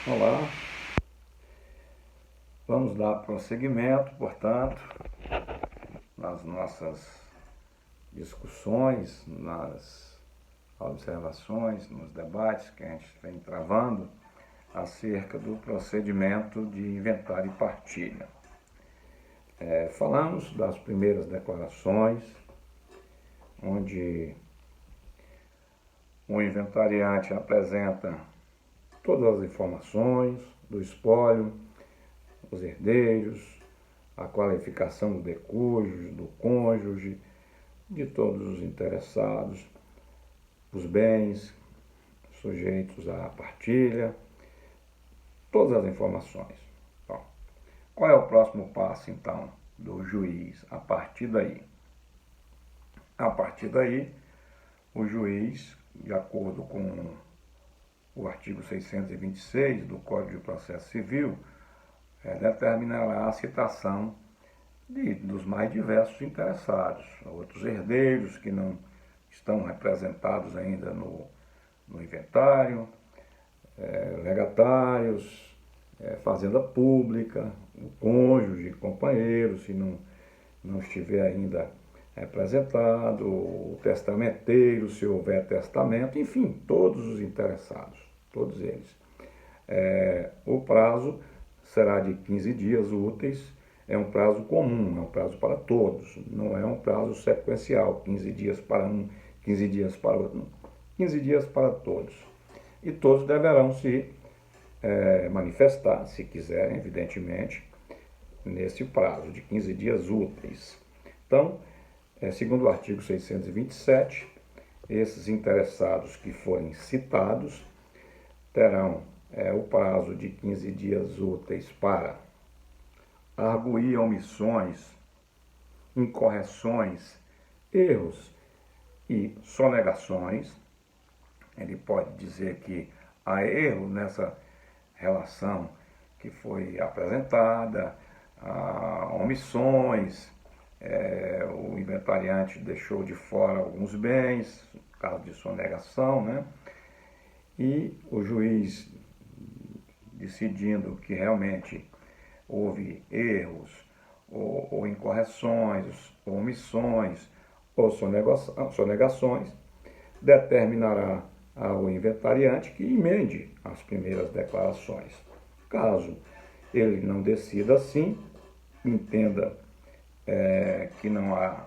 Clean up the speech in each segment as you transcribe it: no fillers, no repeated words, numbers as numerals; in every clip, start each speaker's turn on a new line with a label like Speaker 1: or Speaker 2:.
Speaker 1: Olá, vamos dar prosseguimento, portanto, nas nossas discussões, nas observações, nos debates que a gente vem travando acerca do procedimento de inventário e partilha. Falamos das primeiras declarações, onde o inventariante apresenta todas as informações do espólio, os herdeiros, a qualificação do decújo, do cônjuge, de todos os interessados, os bens sujeitos à partilha, todas as informações. Bom, qual é o próximo passo, então, do juiz a partir daí? A partir daí, o juiz, de acordo com o artigo 626 do Código de Processo Civil, determinará a citação dos mais diversos interessados, outros herdeiros que não estão representados ainda no inventário, legatários, fazenda pública, o cônjuge, companheiro, se não estiver ainda representado, o testamenteiro, se houver testamento, enfim, todos os interessados, todos eles. O prazo será de 15 dias úteis, é um prazo comum, é um prazo para todos, não é um prazo sequencial, 15 dias para um, 15 dias para outro, não. 15 dias para todos. E todos deverão se manifestar, se quiserem, evidentemente, nesse prazo de 15 dias úteis. Então, segundo o artigo 627, esses interessados que forem citados terão o prazo de 15 dias úteis para arguir omissões, incorreções, erros e sonegações. Ele pode dizer que há erro nessa relação que foi apresentada, há omissões, o inventariante deixou de fora alguns bens, caso de sonegação, né? E o juiz, decidindo que realmente houve erros, ou incorreções, ou omissões, ou sonegações, determinará ao inventariante que emende as primeiras declarações. Caso ele não decida assim, entenda que não há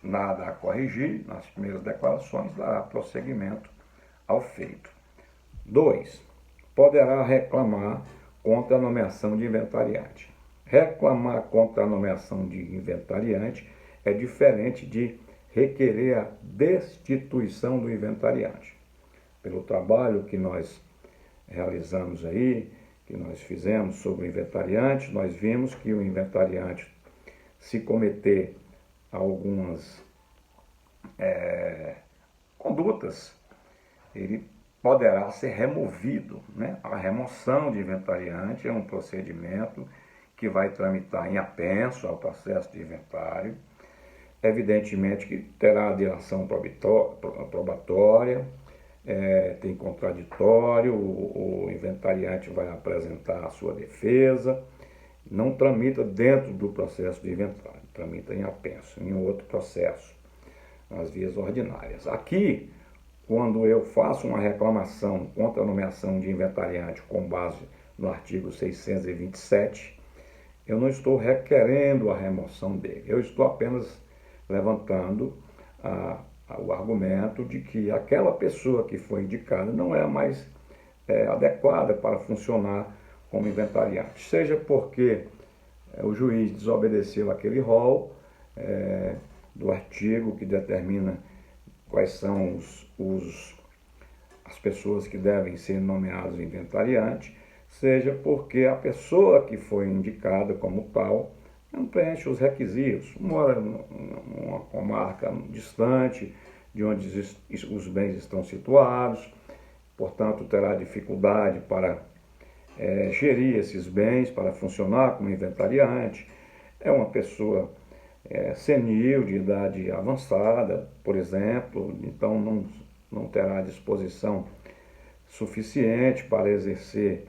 Speaker 1: nada a corrigir nas primeiras declarações, dará prosseguimento ao feito. 2. Poderá reclamar contra a nomeação de inventariante. Reclamar contra a nomeação de inventariante é diferente de requerer a destituição do inventariante. Pelo trabalho que nós realizamos aí, que nós fizemos sobre o inventariante, nós vimos que o inventariante, se cometer algumas condutas, ele poderá ser removido, né? A remoção de inventariante é um procedimento que vai tramitar em apenso ao processo de inventário. Evidentemente que terá a dilação probatória, tem contraditório, o inventariante vai apresentar a sua defesa, não tramita dentro do processo de inventário, tramita em apenso, em outro processo, nas vias ordinárias. Aqui, quando eu faço uma reclamação contra a nomeação de inventariante com base no artigo 627, eu não estou requerendo a remoção dele, eu estou apenas levantando o argumento de que aquela pessoa que foi indicada não é mais adequada para funcionar como inventariante, seja porque o juiz desobedeceu aquele rol do artigo que determina quais são as pessoas que devem ser nomeadas inventariante, seja porque a pessoa que foi indicada como tal não preenche os requisitos, mora numa comarca distante de onde os bens estão situados, portanto terá dificuldade para gerir esses bens, para funcionar como inventariante, é uma pessoa senil, de idade avançada, por exemplo, então não terá disposição suficiente para exercer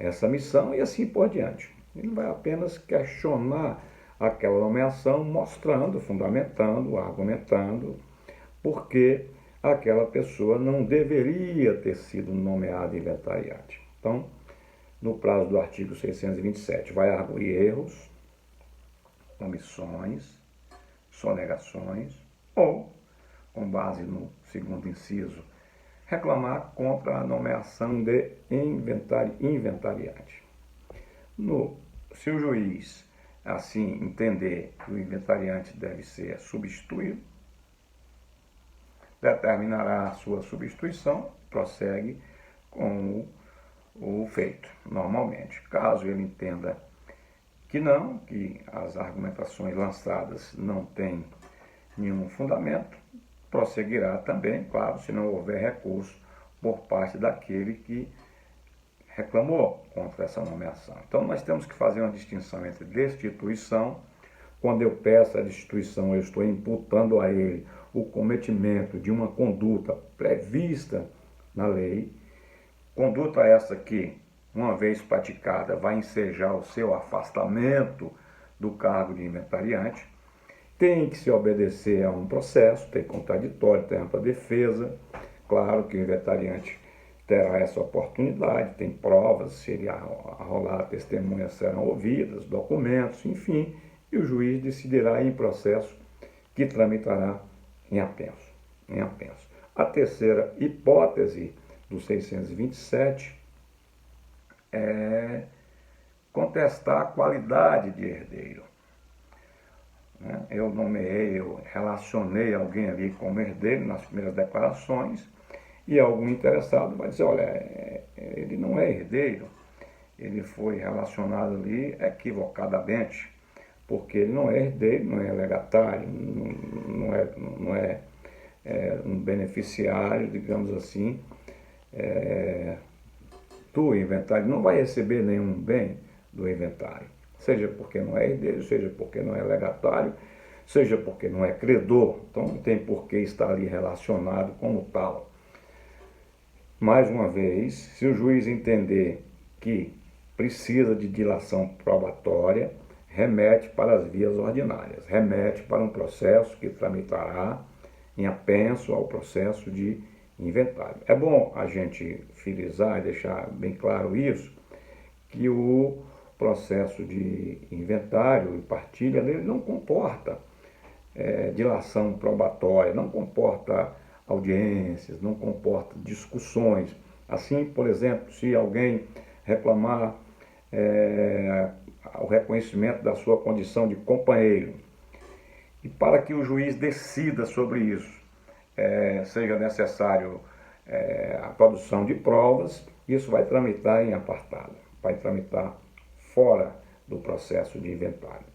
Speaker 1: essa missão e assim por diante. Ele vai apenas questionar aquela nomeação, mostrando, fundamentando, argumentando por que aquela pessoa não deveria ter sido nomeada inventariante. Então, no prazo do artigo 627, vai arguir erros, omissões, sonegações ou, com base no segundo inciso, reclamar contra a nomeação de inventariante. Se o juiz assim entender que o inventariante deve ser substituído, determinará a sua substituição, prossegue com o feito, normalmente. Caso ele entenda que não, que as argumentações lançadas não têm nenhum fundamento, prosseguirá também, claro, se não houver recurso por parte daquele que reclamou contra essa nomeação. Então, nós temos que fazer uma distinção entre destituição. Quando eu peço a destituição, eu estou imputando a ele o cometimento de uma conduta prevista na lei, conduta essa que, uma vez praticada, vai ensejar o seu afastamento do cargo de inventariante. Tem que se obedecer a um processo, tem contraditório, tem ampla defesa. Claro que o inventariante terá essa oportunidade, tem provas, se ele arrolar testemunhas serão ouvidas, documentos, enfim, e o juiz decidirá em processo que tramitará em apenso. A terceira hipótese do 627 é contestar a qualidade de herdeiro. Eu nomeei, eu relacionei alguém ali como herdeiro nas primeiras declarações e algum interessado vai dizer, olha, ele não é herdeiro, ele foi relacionado ali equivocadamente, porque ele não é herdeiro, não é legatário, não é um beneficiário, digamos assim, do inventário, não vai receber nenhum bem do inventário, seja porque não é herdeiro, seja porque não é legatário, seja porque não é credor, então não tem por que estar ali relacionado como tal. Mais uma vez, se o juiz entender que precisa de dilação probatória, remete para as vias ordinárias, remete para um processo que tramitará em apenso ao processo de inventário. É bom a gente frisar e deixar bem claro isso, que o processo de inventário e partilha ele não comporta dilação probatória, não comporta audiências, não comporta discussões. Assim, por exemplo, se alguém reclamar o reconhecimento da sua condição de companheiro, e para que o juiz decida sobre isso, seja necessário a produção de provas, isso vai tramitar em apartado, vai tramitar fora do processo de inventário.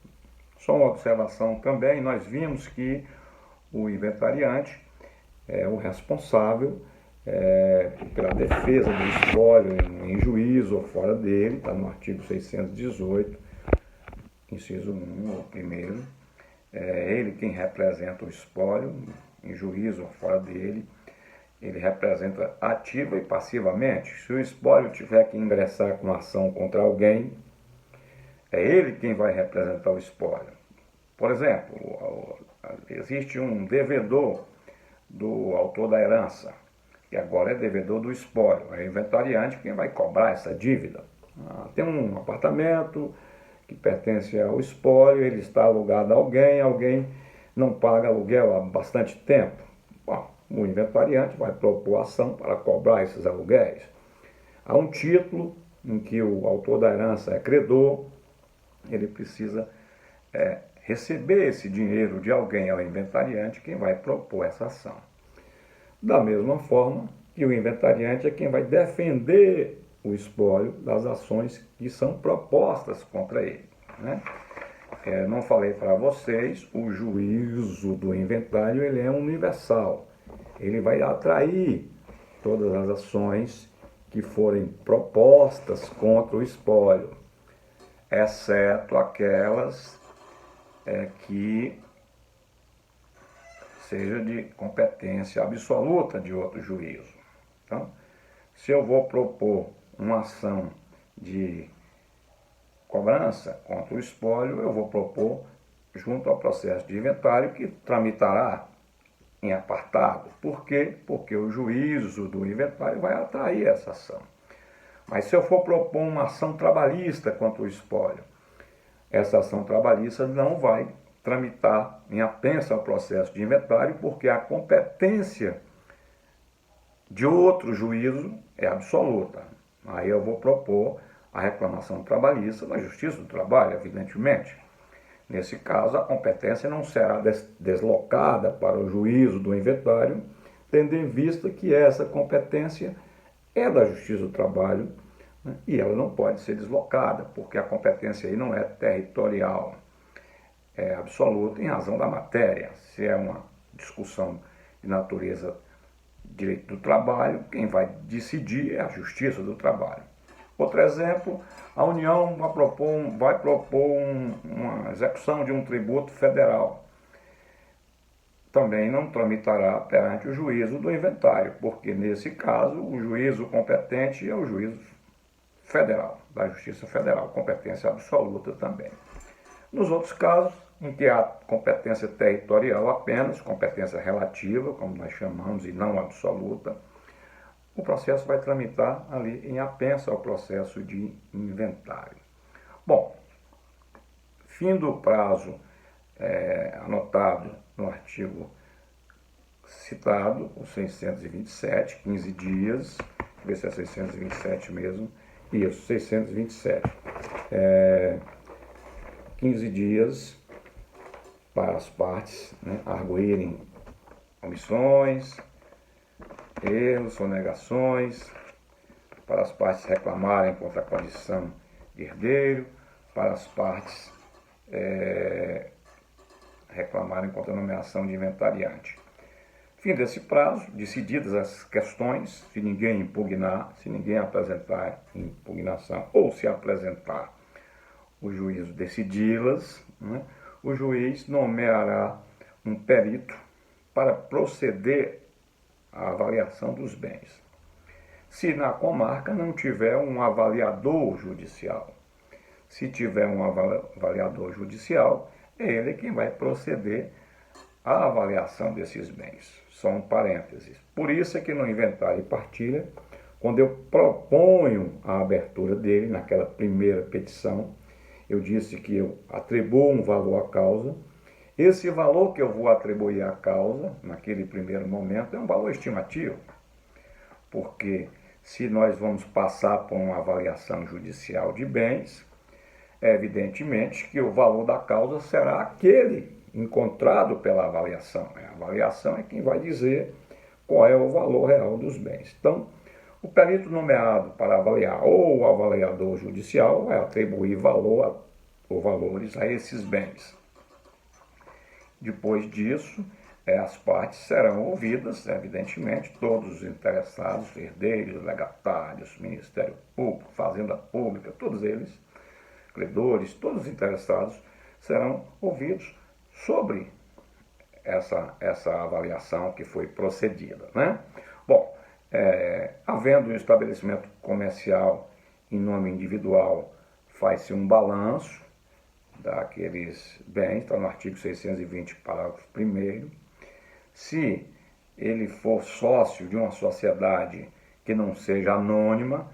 Speaker 1: Só uma observação também, nós vimos que o inventariante é o responsável pela defesa do espólio em juízo ou fora dele, está no artigo 618, inciso 1, o primeiro. É ele quem representa o espólio em juízo ou fora dele. Ele representa ativa e passivamente. Se o espólio tiver que ingressar com ação contra alguém, é ele quem vai representar o espólio. Por exemplo, existe um devedor do autor da herança, que agora é devedor do espólio. É o inventariante quem vai cobrar essa dívida. Tem um apartamento que pertence ao espólio, ele está alugado a alguém não paga aluguel há bastante tempo. Bom, o inventariante vai propor ação para cobrar esses aluguéis. Há um título em que o autor da herança é credor, ele precisa receber esse dinheiro de alguém, ao inventariante, quem vai propor essa ação. Da mesma forma que o inventariante é quem vai defender o espólio das ações que são propostas contra ele. Não falei para vocês, o juízo do inventário ele é universal. Ele vai atrair todas as ações que forem propostas contra o espólio, exceto aquelas que seja de competência absoluta de outro juízo. Então, se eu vou propor uma ação de cobrança contra o espólio, eu vou propor junto ao processo de inventário que tramitará em apartado. Por quê? Porque o juízo do inventário vai atrair essa ação. Mas se eu for propor uma ação trabalhista contra o espólio, essa ação trabalhista não vai tramitar em apenso ao processo de inventário, porque a competência de outro juízo é absoluta. Aí eu vou propor a reclamação trabalhista na Justiça do Trabalho, evidentemente. Nesse caso, a competência não será deslocada para o juízo do inventário, tendo em vista que essa competência é da Justiça do Trabalho, né, e ela não pode ser deslocada, porque a competência aí não é territorial, é absoluta em razão da matéria. Se é uma discussão de natureza direito do trabalho, quem vai decidir é a Justiça do Trabalho. Outro exemplo, a União vai propor uma execução de um tributo federal. Também não tramitará perante o juízo do inventário, porque nesse caso o juízo competente é o juízo federal, da Justiça Federal, competência absoluta também. Nos outros casos, em que há competência territorial apenas, competência relativa, como nós chamamos, e não absoluta, o processo vai tramitar ali em apenso ao processo de inventário. Bom, fim do prazo anotado no artigo citado, o 627, 15 dias, deixa eu ver se é 627 mesmo, isso, 627, 15 dias para as partes, né, arguírem omissões, erros, sonegações, para as partes reclamarem contra a condição de herdeiro, para as partes reclamarem contra a nomeação de inventariante. Fim desse prazo, decididas as questões, se ninguém impugnar, se ninguém apresentar impugnação ou se apresentar o juízo decidi-las, né, o juiz nomeará um perito para proceder à avaliação dos bens. Se na comarca não tiver um avaliador judicial, se tiver um avaliador judicial, é ele quem vai proceder à avaliação desses bens. Só um parênteses. Por isso é que no inventário e partilha, quando eu proponho a abertura dele, naquela primeira petição, eu disse que eu atribuo um valor à causa. Esse valor que eu vou atribuir à causa, naquele primeiro momento, é um valor estimativo, porque se nós vamos passar por uma avaliação judicial de bens, é evidentemente que o valor da causa será aquele encontrado pela avaliação. A avaliação é quem vai dizer qual é o valor real dos bens. Então, o perito nomeado para avaliar ou o avaliador judicial vai atribuir valor ou valores a esses bens. Depois disso, as partes serão ouvidas, evidentemente, todos os interessados, herdeiros, legatários, Ministério Público, Fazenda Pública, todos eles, credores, todos os interessados serão ouvidos sobre essa avaliação que foi procedida, né? Bom, havendo um estabelecimento comercial em nome individual, faz-se um balanço daqueles bens, está no artigo 620, parágrafo 1º. Se ele for sócio de uma sociedade que não seja anônima,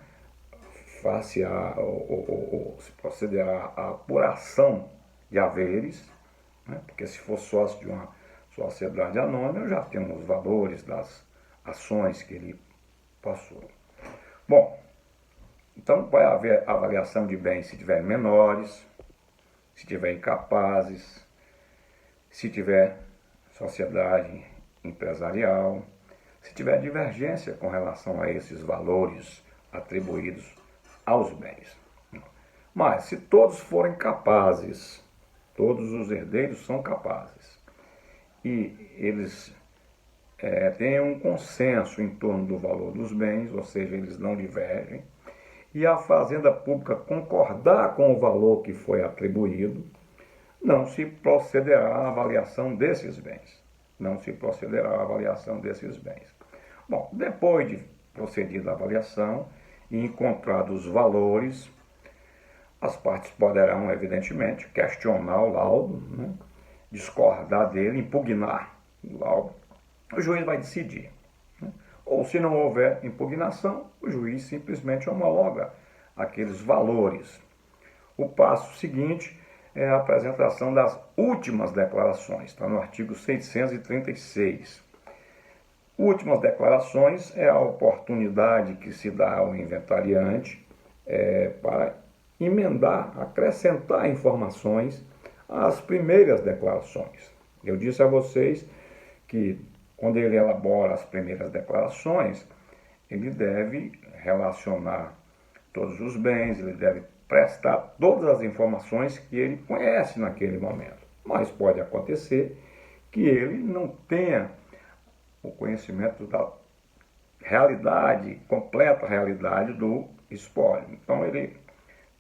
Speaker 1: se procederá à apuração de haveres, né? Porque se for sócio de uma sociedade anônima, eu já tenho os valores das ações que ele possui. Bom, então vai haver avaliação de bens se tiver menores, se tiver incapazes, se tiver sociedade empresarial, se tiver divergência com relação a esses valores atribuídos aos bens. Mas se todos forem capazes, todos os herdeiros são capazes, e eles têm um consenso em torno do valor dos bens, ou seja, eles não divergem, e a Fazenda Pública concordar com o valor que foi atribuído, não se procederá à avaliação desses bens. Não se procederá à avaliação desses bens. Bom, depois de procedida a avaliação, e encontrados os valores, as partes poderão, evidentemente, questionar o laudo, né? Discordar dele, impugnar o laudo. O juiz vai decidir. Né? Ou, se não houver impugnação, o juiz simplesmente homologa aqueles valores. O passo seguinte é a apresentação das últimas declarações, está no artigo 636. Últimas declarações é a oportunidade que se dá ao inventariante para emendar, acrescentar informações às primeiras declarações. Eu disse a vocês que quando ele elabora as primeiras declarações, ele deve relacionar todos os bens, ele deve prestar todas as informações que ele conhece naquele momento. Mas pode acontecer que ele não tenha o conhecimento da realidade, completa realidade do espólio. Então ele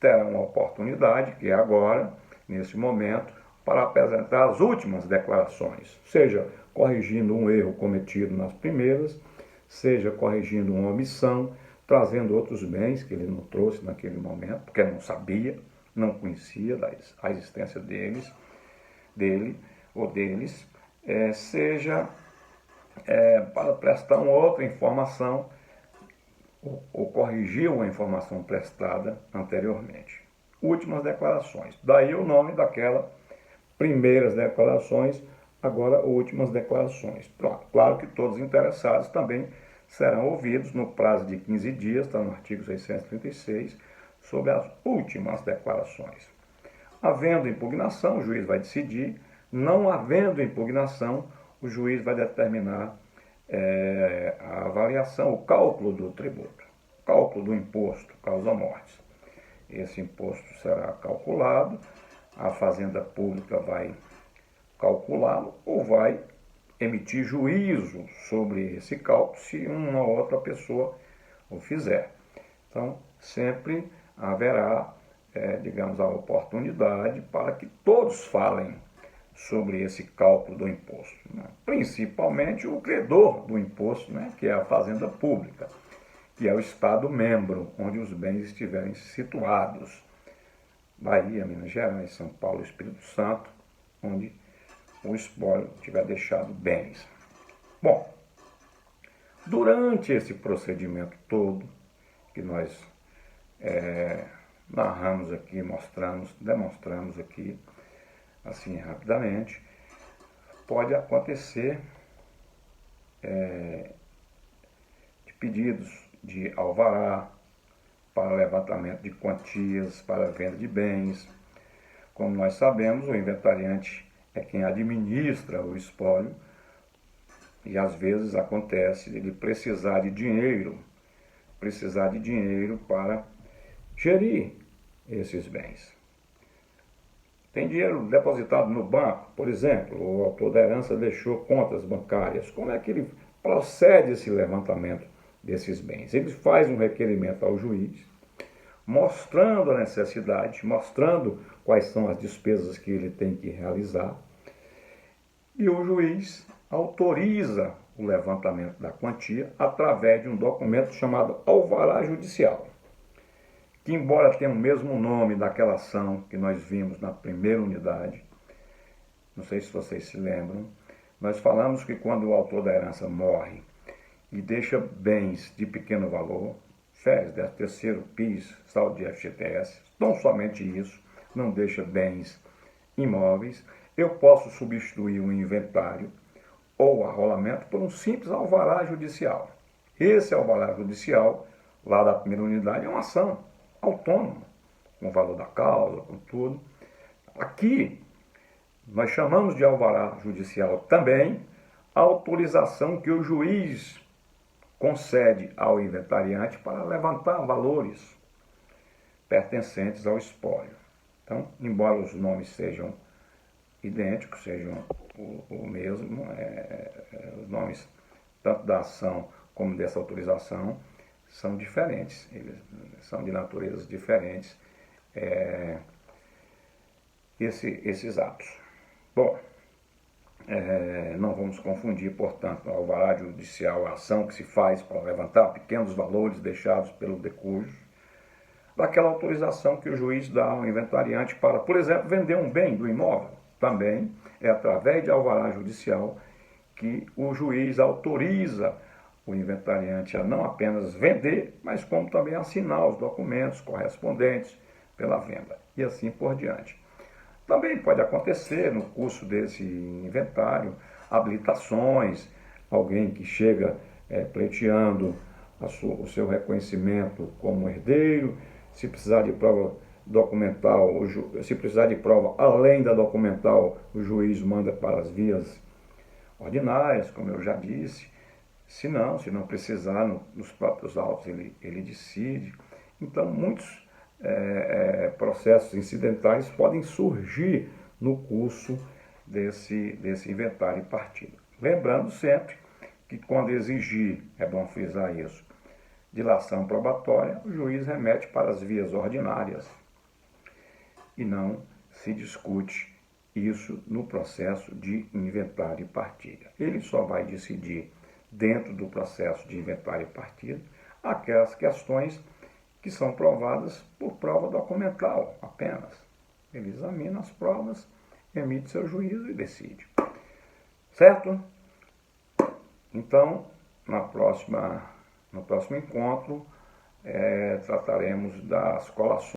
Speaker 1: terá uma oportunidade, que é agora, nesse momento, para apresentar as últimas declarações, seja corrigindo um erro cometido nas primeiras, seja corrigindo uma omissão, trazendo outros bens que ele não trouxe naquele momento, porque não sabia, não conhecia a existência dele ou deles, seja para prestar uma outra informação ou corrigir uma informação prestada anteriormente. Últimas declarações. Daí o nome daquela primeiras declarações, agora últimas declarações. Claro que todos os interessados também serão ouvidos no prazo de 15 dias, está no artigo 636, sobre as últimas declarações. Havendo impugnação, o juiz vai decidir. Não havendo impugnação, o juiz vai determinar a avaliação, o cálculo do tributo, cálculo do imposto causa-mortes. Esse imposto será calculado, a Fazenda Pública vai calculá-lo ou vai emitir juízo sobre esse cálculo se uma outra pessoa o fizer. Então, sempre haverá, digamos, a oportunidade para que todos falem sobre esse cálculo do imposto, né? Principalmente o credor do imposto, né? Que é a Fazenda Pública, que é o Estado membro onde os bens estiverem situados. Bahia, Minas Gerais, São Paulo, Espírito Santo, onde o espólio tiver deixado bens. Bom, durante esse procedimento todo, que nós narramos aqui, demonstramos aqui, assim rapidamente, pode acontecer de pedidos de alvará para levantamento de quantias, para venda de bens. Como nós sabemos, o inventariante é quem administra o espólio e às vezes acontece ele precisar de dinheiro para gerir esses bens. Tem dinheiro depositado no banco, por exemplo, o autor da herança deixou contas bancárias. Como é que ele procede esse levantamento desses bens? Ele faz um requerimento ao juiz, mostrando a necessidade, mostrando quais são as despesas que ele tem que realizar, e o juiz autoriza o levantamento da quantia através de um documento chamado alvará judicial, que, embora tenha o mesmo nome daquela ação que nós vimos na primeira unidade, não sei se vocês se lembram, nós falamos que quando o autor da herança morre e deixa bens de pequeno valor, férias, 13º, PIS, saldo de FGTS, não somente isso, não deixa bens imóveis, eu posso substituir o inventário ou o arrolamento por um simples alvará judicial. Esse alvará judicial, lá da primeira unidade, é uma ação autônoma, com o valor da causa, com tudo. Aqui, nós chamamos de alvará judicial também a autorização que o juiz concede ao inventariante para levantar valores pertencentes ao espólio. Então, embora os nomes sejam idênticos, sejam o mesmo, os nomes tanto da ação como dessa autorização são diferentes, eles são de naturezas diferentes, esses atos. Bom, Não vamos confundir, portanto, o alvará judicial, a ação que se faz para levantar pequenos valores deixados pelo decúbito, daquela autorização que o juiz dá ao inventariante para, por exemplo, vender um bem do imóvel. Também é através de alvará judicial que o juiz autoriza o inventariante a não apenas vender, mas como também assinar os documentos correspondentes pela venda, e assim por diante. Também pode acontecer no curso desse inventário habilitações, alguém que chega pleiteando o seu reconhecimento como herdeiro, se precisar de prova documental, se precisar de prova além da documental, o juiz manda para as vias ordinárias, como eu já disse. Se não precisar, nos próprios autos ele decide. Então, muitos processos incidentais podem surgir no curso desse inventário e partida. Lembrando sempre que quando exigir, é bom frisar isso, dilação probatória, o juiz remete para as vias ordinárias e não se discute isso no processo de inventário e partilha. Ele só vai decidir dentro do processo de inventário e partilha aquelas questões que são provadas por prova documental apenas. Ele examina as provas, emite seu juízo e decide. Certo? Então, no próximo encontro, trataremos das colações.